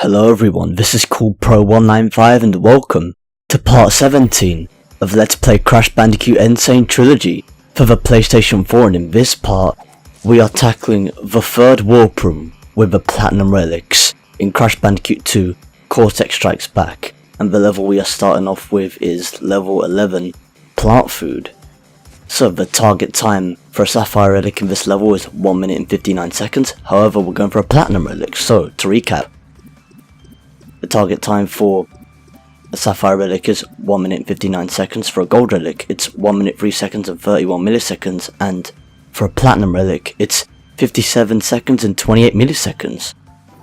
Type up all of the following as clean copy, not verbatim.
Hello everyone, this is CoolPro195 and welcome to part 17 of Let's Play Crash Bandicoot Sane Trilogy for the PlayStation 4, and in this part we are tackling the third warp room with the Platinum Relics in Crash Bandicoot 2 Cortex Strikes Back, and the level we are starting off with is level 11, Plant Food. So the target time for a Sapphire Relic in this level is 1 minute and 59 seconds, however we're going for a Platinum Relic, so to recap. The target time for a Sapphire Relic is 1 minute and 59 seconds, for a Gold Relic it's 1 minute 3 seconds and 31 milliseconds, and for a Platinum Relic it's 57 seconds and 28 milliseconds.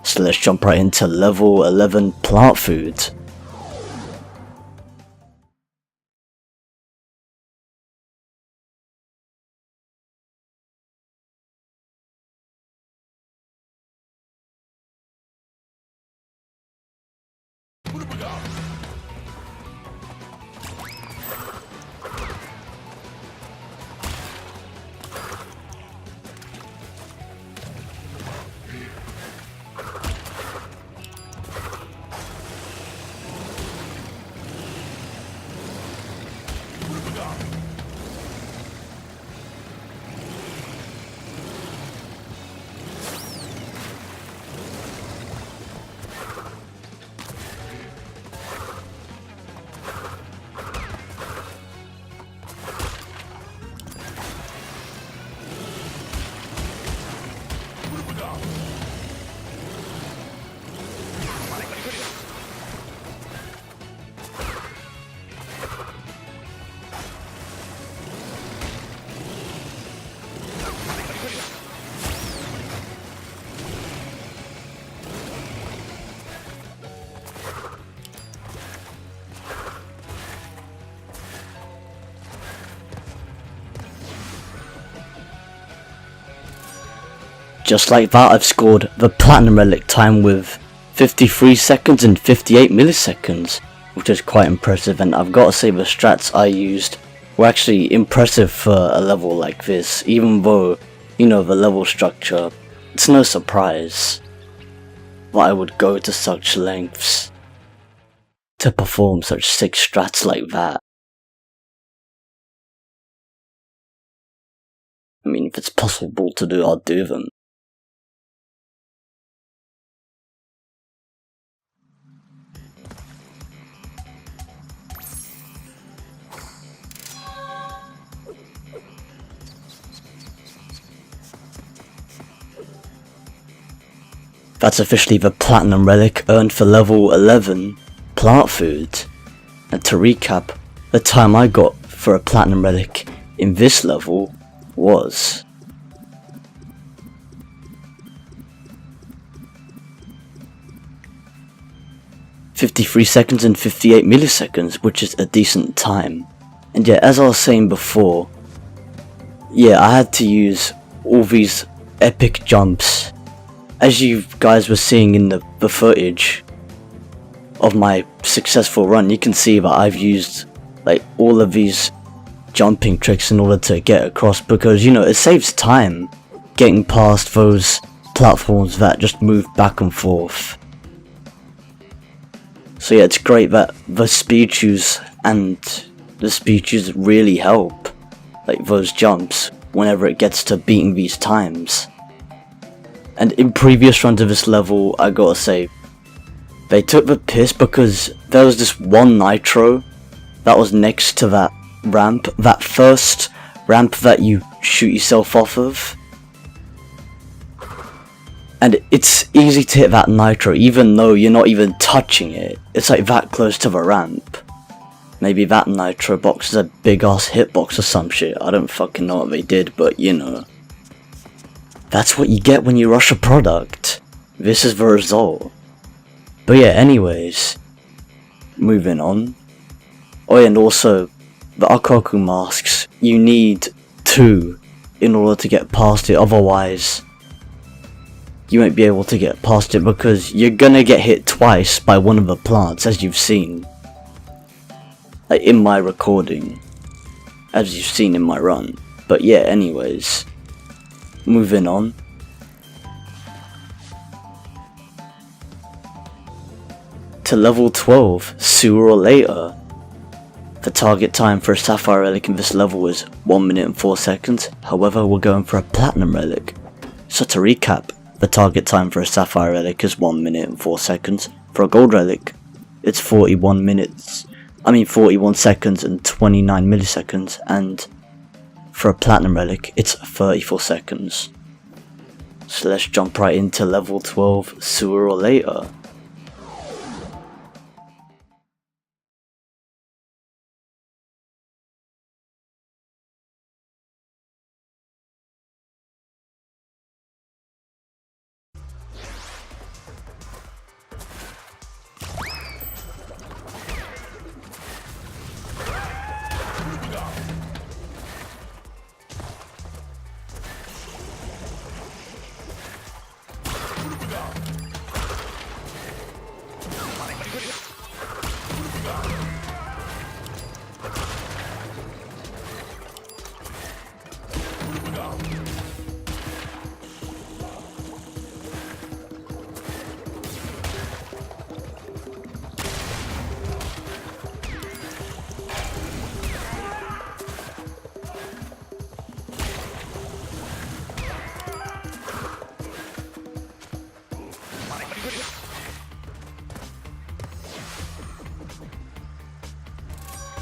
So let's jump right into level 11 Plant Food. Just like that, I've scored the Platinum Relic time with 53 seconds and 58 milliseconds, which is quite impressive, and I've got to say the strats I used were actually impressive for a level like this, even though, you know, the level structure, it's no surprise that I would go to such lengths to perform such sick strats like that. I mean, if it's possible to do, I'll do them. That's officially the Platinum Relic earned for level 11, Plant Food. And to recap, the time I got for a Platinum Relic in this level was "53 seconds and 58 milliseconds, which is a decent time. And yeah, as I was saying before, yeah, I had to use all these epic jumps. As you guys were seeing in the footage of my successful run, you can see that I've used like all of these jumping tricks in order to get across, because, you know, it saves time getting past those platforms that just move back and forth. So yeah, it's great that the speed shoes and the speed shoes really help, like those jumps, whenever it gets to beating these times. And in previous runs of this level, I gotta say, they took the piss, because there was this one nitro that was next to that ramp, that first ramp that you shoot yourself off of. And it's easy to hit that nitro even though you're not even touching it. It's like that close to the ramp. Maybe that nitro box is a big ass hitbox or some shit. I don't fucking know what they did, but you know. That's what you get when you rush a product. This is the result. But yeah, anyways, moving on. Oh yeah, and also, the Akoku masks, you need 2 in order to get past it, otherwise you won't be able to get past it, because you're gonna get hit twice by one of the plants, as you've seen. Like in my recording, as you've seen in my run. But yeah, anyways, moving on. to level 12 sooner or later. The target time for a Sapphire Relic in this level is 1 minute and 4 seconds, however we're going for a Platinum Relic. So to recap, the target time for a Sapphire Relic is 1 minute and 4 seconds, for a Gold Relic it's 41 seconds and 29 milliseconds, and for a Platinum Relic it's 34 seconds. So let's jump right into level 12 sooner or later.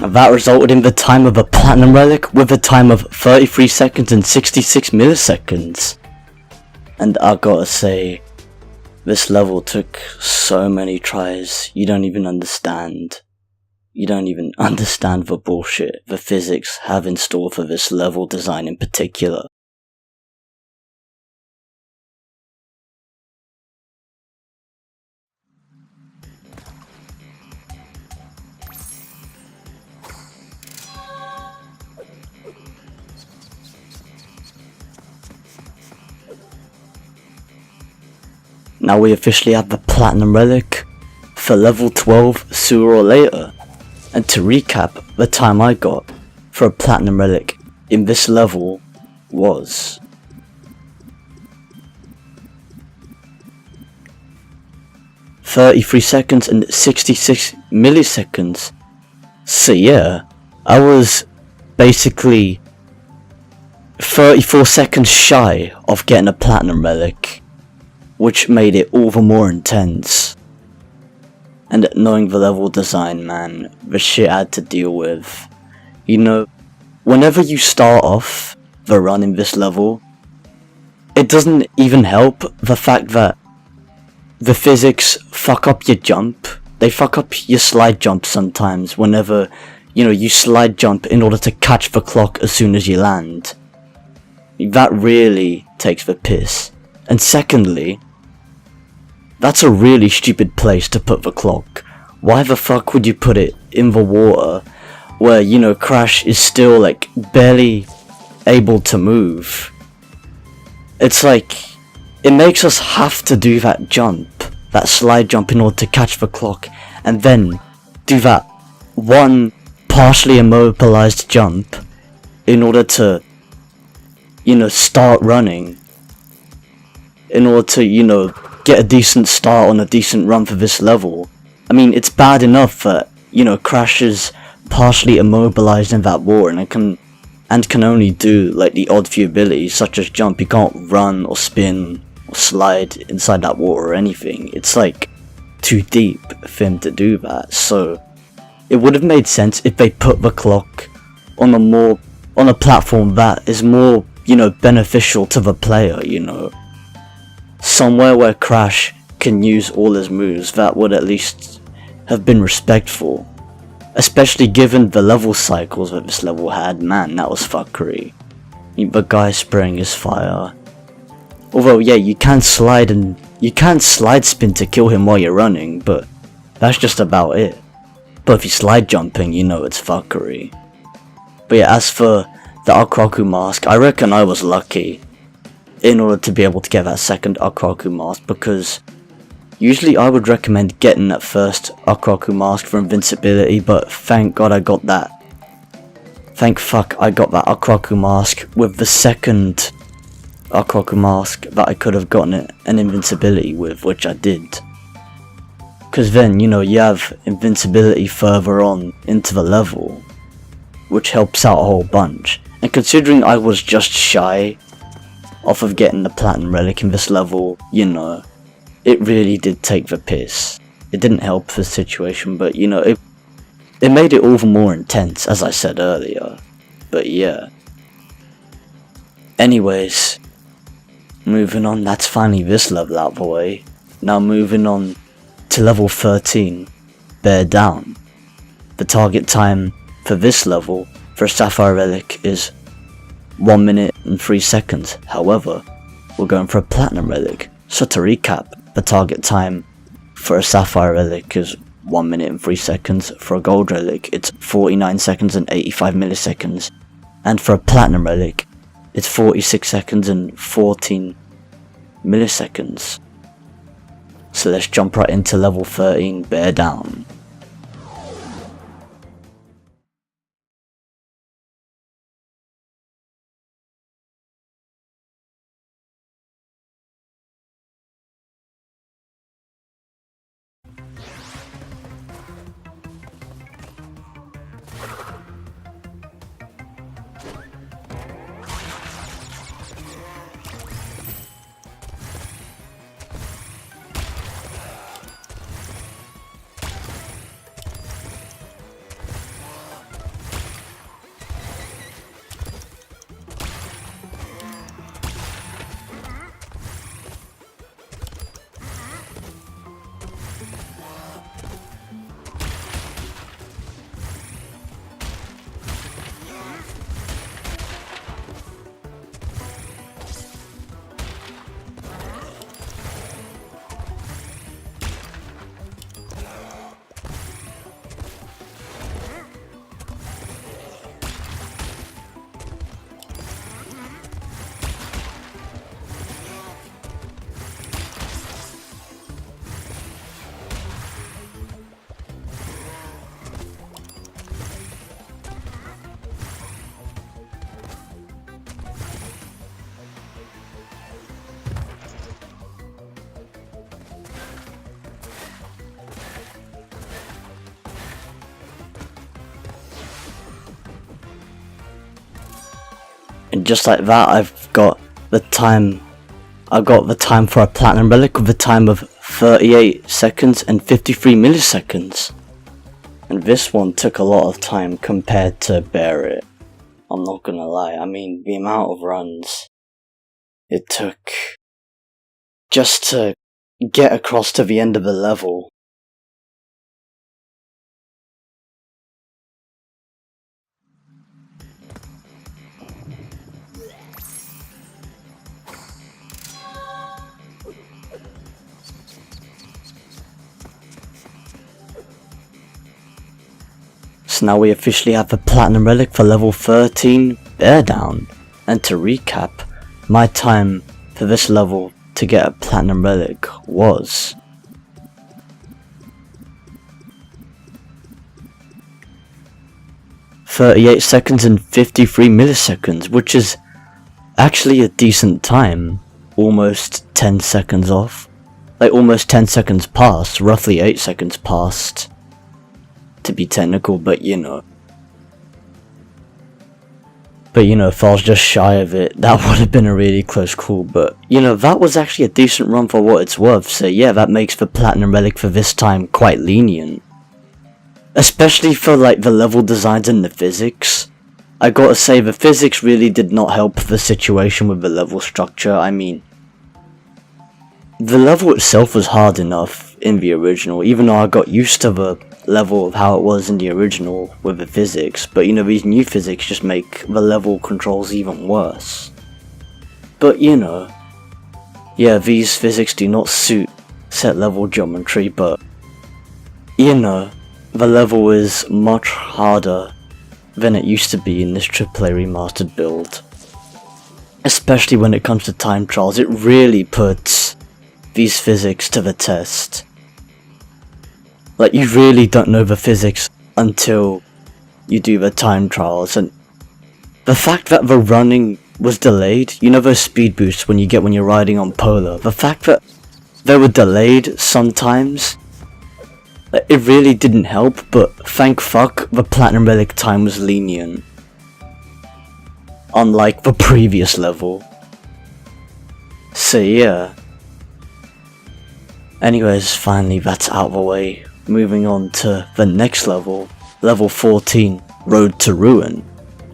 That resulted in the time of a Platinum Relic with a time of 33 seconds and 66 milliseconds. And I gotta say, this level took so many tries, you don't even understand. You don't even understand the bullshit the physics have in store for this level design in particular. Now we officially have the Platinum Relic for level 12 sooner or later, and to recap, the time I got for a Platinum Relic in this level was 33 seconds and 66 milliseconds. So yeah, I was basically 34 seconds shy of getting a Platinum Relic, which made it all the more intense. And knowing the level design, man, the shit I had to deal with. You know, whenever you start off the run in this level, it doesn't even help the fact that the physics fuck up your jump. They fuck up your slide jump sometimes whenever, you slide jump in order to catch the clock as soon as you land. That really takes the piss. And secondly, that's a really stupid place to put the clock. Why the fuck would you put it in the water where, Crash is still like barely able to move? It's like, it makes us have to do that jump, that slide jump in order to catch the clock, and then do that one partially immobilized jump in order to, start running. In order to, get a decent start on a decent run for this level. I mean, it's bad enough that, Crash is partially immobilized in that water and can only do, like, the odd few abilities, such as jump. He can't run or spin or slide inside that water or anything. It's, like, too deep for him to do that. So, it would have made sense if they put the clock on a platform that is more, beneficial to the player, Somewhere where Crash can use all his moves. That would at least have been respectful. Especially given the level cycles that this level had. Man, that was fuckery. The guy spraying his fire. Although, yeah, you can slide spin to kill him while you're running, but that's just about it. But if you're slide jumping, it's fuckery. But yeah, as for the Akraku mask, I reckon I was lucky in order to be able to get that second Akraku mask, because usually I would recommend getting that first Akraku mask for invincibility, but thank god I got that. Thank fuck I got that Akraku mask with the second Akraku mask that I could have gotten an invincibility with, which I did. Because then, you know, you have invincibility further on into the level, which helps out a whole bunch. And considering I was just shy off of getting the platinum relic in this level, you know, it really did take the piss. It didn't help the situation, but you know, it made it all the more intense, as I said earlier. But yeah. Anyways, moving on, that's finally this level out the way. Now moving on to level 13, Bear Down. The target time for this level for a Sapphire Relic is 1 minute and 3 seconds. However, we're going for a Platinum Relic. So to recap, the target time for a Sapphire Relic is 1 minute and 3 seconds. For a Gold Relic, it's 49 seconds and 85 milliseconds. And for a Platinum Relic, it's 46 seconds and 14 milliseconds. So let's jump right into level 13, Bear Down. And just like that, I've got the time for a Platinum Relic with a time of 38 seconds and 53 milliseconds. And this one took a lot of time compared to Bear It. I'm not gonna lie, I mean, the amount of runs it took just to get across to the end of the level. So now we officially have the Platinum Relic for level 13, Bear Down. And to recap, my time for this level to get a Platinum Relic was 38 seconds and 53 milliseconds, which is actually a decent time. Almost 10 seconds off. Like almost 10 seconds past, roughly 8 seconds past, to be technical, but you know. But you know, if I was just shy of it, that would have been a really close call, but you know, that was actually a decent run for what it's worth, so yeah, that makes the Platinum Relic for this time quite lenient. Especially for like the level designs and the physics. I gotta say, the physics really did not help the situation with the level structure. I mean, the level itself was hard enough in the original, even though I got used to the level of how it was in the original with the physics, but you know, these new physics just make the level controls even worse. But you know, yeah, these physics do not suit set level geometry, but you know, the level is much harder than it used to be in this AAA remastered build. Especially when it comes to time trials, it really puts these physics to the test. Like, you really don't know the physics until you do the time trials, and the fact that the running was delayed, you know those speed boosts when you get when you're riding on Polar, the fact that they were delayed sometimes It really didn't help, but thank fuck the Platinum Relic time was lenient. Unlike the previous level. So yeah. Anyways, finally that's out of the way. Moving on to the next level. Level 14, Road to Ruin.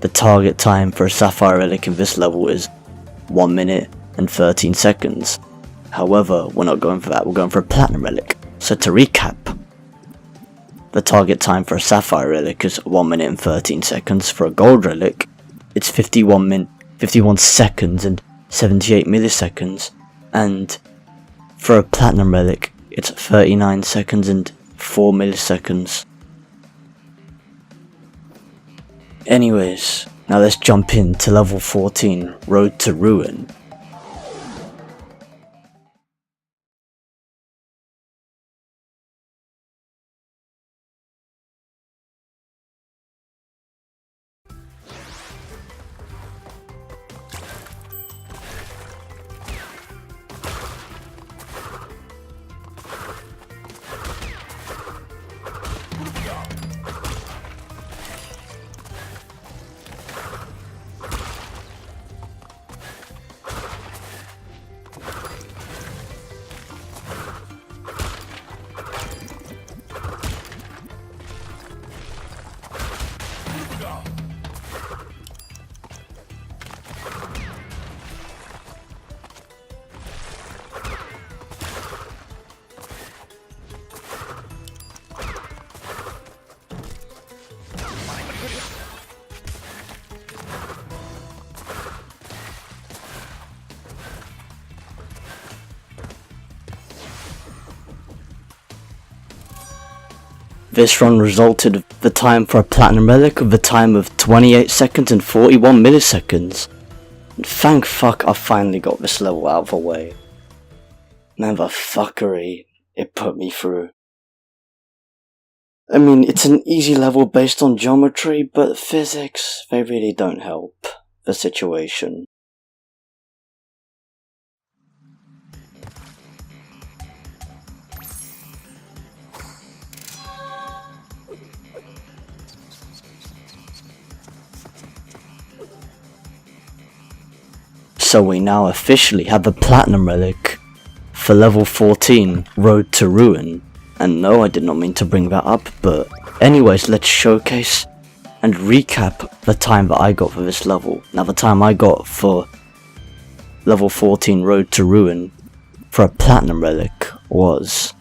The target time for a Sapphire Relic in this level is 1 minute and 13 seconds. However, we're not going for that, we're going for a Platinum Relic. So to recap, the target time for a Sapphire Relic is 1 minute and 13 seconds. For a Gold Relic, it's 51 seconds and 78 milliseconds. And for a Platinum Relic, it's 39 seconds and 4 milliseconds. Anyways, now let's jump into level 14, Road to Ruin. This run resulted in the time for a Platinum Relic of the time of 28 seconds and 41 milliseconds. And thank fuck I finally got this level out of the way. Man, the fuckery it put me through. I mean, it's an easy level based on geometry, but physics, they really don't help the situation. So we now officially have the Platinum Relic for level 14, Road to Ruin. And no, I did not mean to bring that up, but anyways, let's showcase and recap the time that I got for this level. Now the time I got for level 14, Road to Ruin for a Platinum Relic was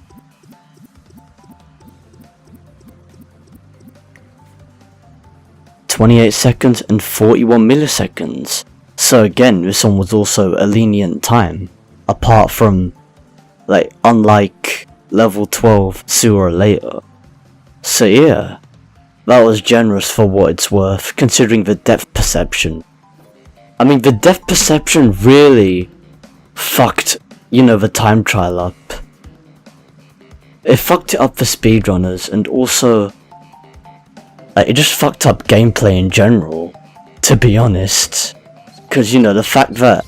28 seconds and 41 milliseconds. So again, this one was also a lenient time, apart from, unlike level 12 sooner or later. So yeah, that was generous for what it's worth, considering the depth perception. I mean, the depth perception really fucked, the time trial up. It fucked it up for speedrunners, and also, it just fucked up gameplay in general, to be honest. Because, the fact that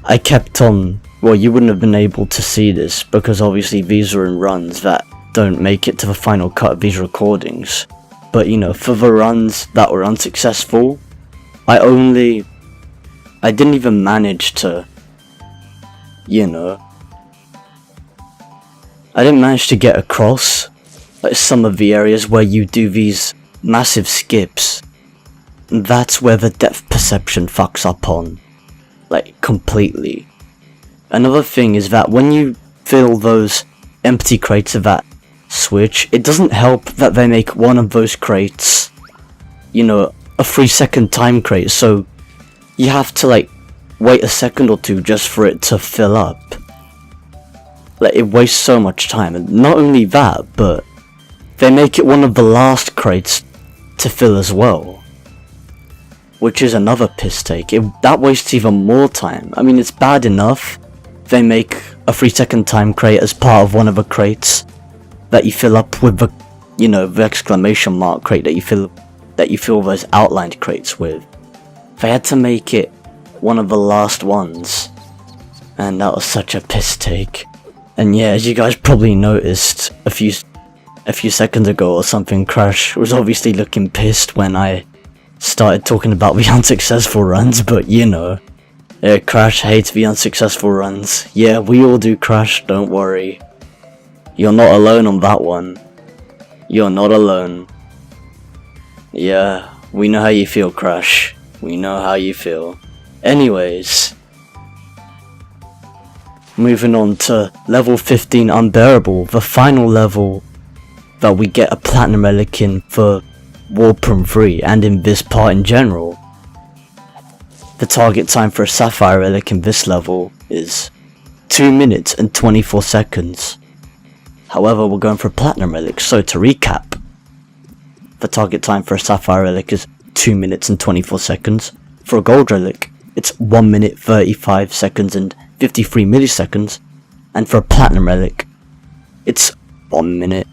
I kept on, well, you wouldn't have been able to see this, because obviously these are in runs that don't make it to the final cut of these recordings. But, for the runs that were unsuccessful, I didn't even manage to, I didn't manage to get across, some of the areas where you do these massive skips. That's where the depth perception fucks up on, completely. Another thing is that when you fill those empty crates of that switch, it doesn't help that they make one of those crates, a 3-second time crate, so you have to wait a second or two just for it to fill up. It wastes so much time, and not only that, but they make it one of the last crates to fill as well. Which is another piss take. That wastes even more time. I mean, it's bad enough they make a 3-second time crate as part of one of the crates that you fill up with the, the exclamation mark crate that you fill those outlined crates with. They had to make it one of the last ones, and that was such a piss take. And yeah, as you guys probably noticed a few a few seconds ago or something, Crash was obviously looking pissed when I started talking about the unsuccessful runs, but you know, Crash hates the unsuccessful runs. Yeah, we all do, Crash, don't worry. You're not alone on that one. You're not alone. Yeah, we know how you feel, Crash. We know how you feel. Anyways, moving on to level 15 Unbearable, the final level that we get a platinum relic in for Warprum 3 and in this part in general. The target time for a Sapphire relic in this level is 2 minutes and 24 seconds. However, we're going for a platinum relic, so to recap, the target time for a Sapphire relic is 2 minutes and 24 seconds. For a gold relic, it's 1 minute 35 seconds and 53 milliseconds. And for a platinum relic, it's 1 minute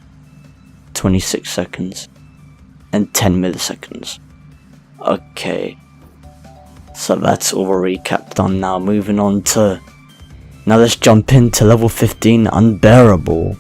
26 seconds and 10 milliseconds. Okay, so that's all the recap done now. Moving on to, now let's jump into level 15 Unbearable.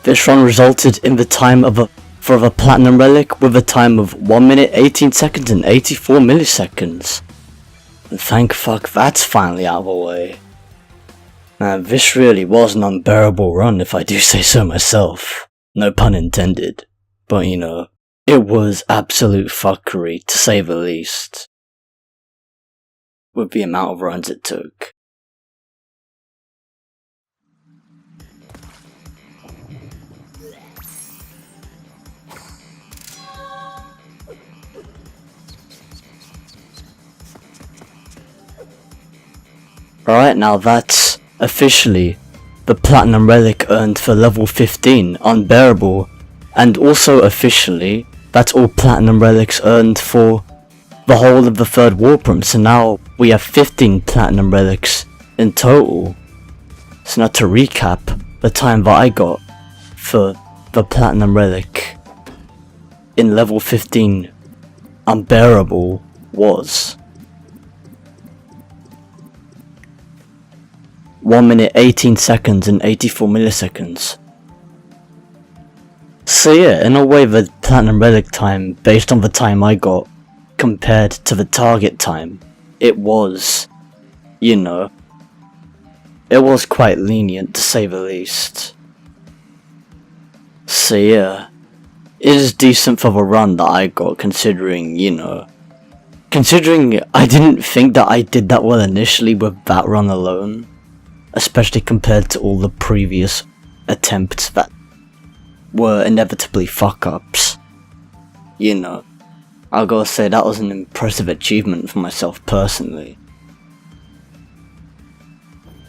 This run resulted in the time for the platinum relic with a time of 1 minute 18 seconds and 84 milliseconds. And thank fuck that's finally out of the way. Now this really was an unbearable run if I do say so myself. No pun intended. But you know, it was absolute fuckery to say the least. With the amount of runs it took. Alright, now that's officially the platinum relic earned for level 15, Unbearable, and also officially that's all platinum relics earned for the whole of the third Warprum. So now we have 15 platinum relics in total. So now to recap, the time that I got for the platinum relic in level 15 Unbearable was 1 minute 18 seconds and 84 milliseconds. So yeah, in a way the platinum relic time, based on the time I got, compared to the target time, it was, you know, it was quite lenient to say the least. So yeah, it is decent for the run that I got, considering, you know, considering I didn't think that I did that well initially with that run alone. Especially compared to all the previous attempts that were inevitably fuck-ups. You know, I gotta say that was an impressive achievement for myself personally.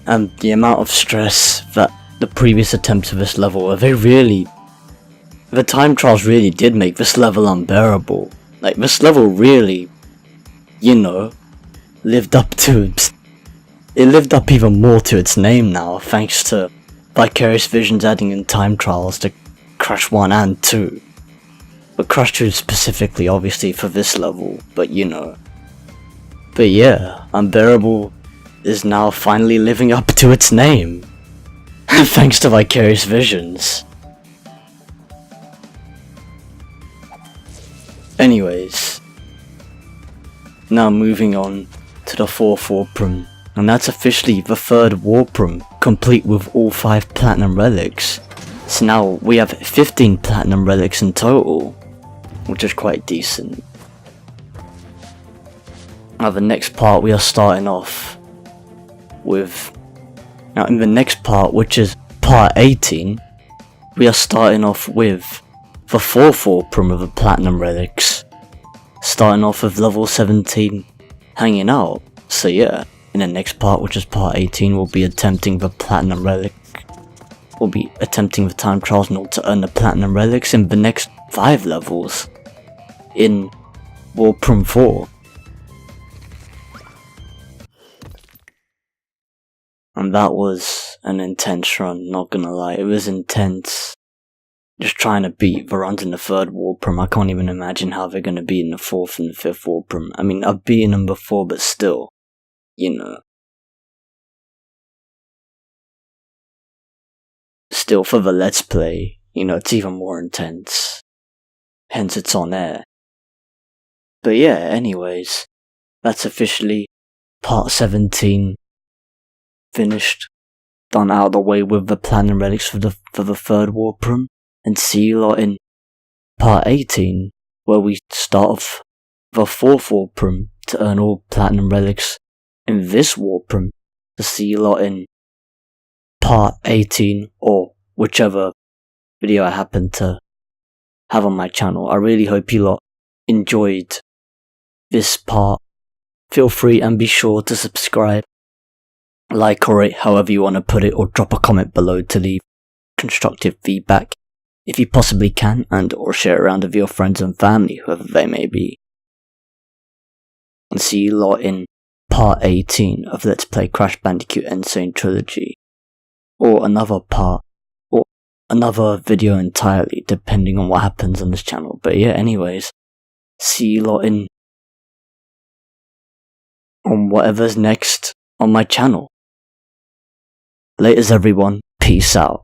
And the amount of stress that the previous attempts of this level, the time trials really did make this level unbearable. Like, this level really, you know, lived up even more to its name now, thanks to Vicarious Visions adding in time trials to Crash 1 and 2. But Crash 2 specifically, obviously, for this level, but you know. But yeah, Unbearable is now finally living up to its name. Thanks to Vicarious Visions. Anyways, now moving on to the 4th warp room, and that's officially the 3rd warp room, complete with all 5 platinum relics. So now we have 15 platinum relics in total, which is quite decent. Now the next part we are starting off with, now in the next part, which is part 18, we are starting off with the 4th warp room of the platinum relics, starting off with level 17 hanging out. So yeah, in the next part, which is part 18, we'll be attempting the platinum relic. We'll be attempting the time trials in order to earn the platinum relics in the next 5 levels in warp room 4. And that was an intense run, not gonna lie, it was intense. Just trying to beat the runs in the 3rd warp room. I can't even imagine how they're gonna be in the 4th and the 5th warp room. I mean, I've beaten them before, but still, you know. Still, for the Let's Play, you know, it's even more intense. Hence it's on air. But yeah, anyways, that's officially part 17 finished. Done out of the way with the platinum relics for the 3rd warp room. And see you lot in part 18, where we start off the 4th warp room to earn all platinum relics in this warp room. To see you lot in part 18, or whichever video I happen to have on my channel. I really hope you lot enjoyed this part. Feel free and be sure to subscribe, like or rate, however you want to put it, or drop a comment below to leave constructive feedback if you possibly can, and or share it around with your friends and family, whoever they may be. And see you lot in part 18 of Let's Play Crash Bandicoot Insane Trilogy, or another part, or another video entirely, depending on what happens on this channel. But yeah, anyways, see you lot in on whatever's next on my channel. Laters everyone, peace out.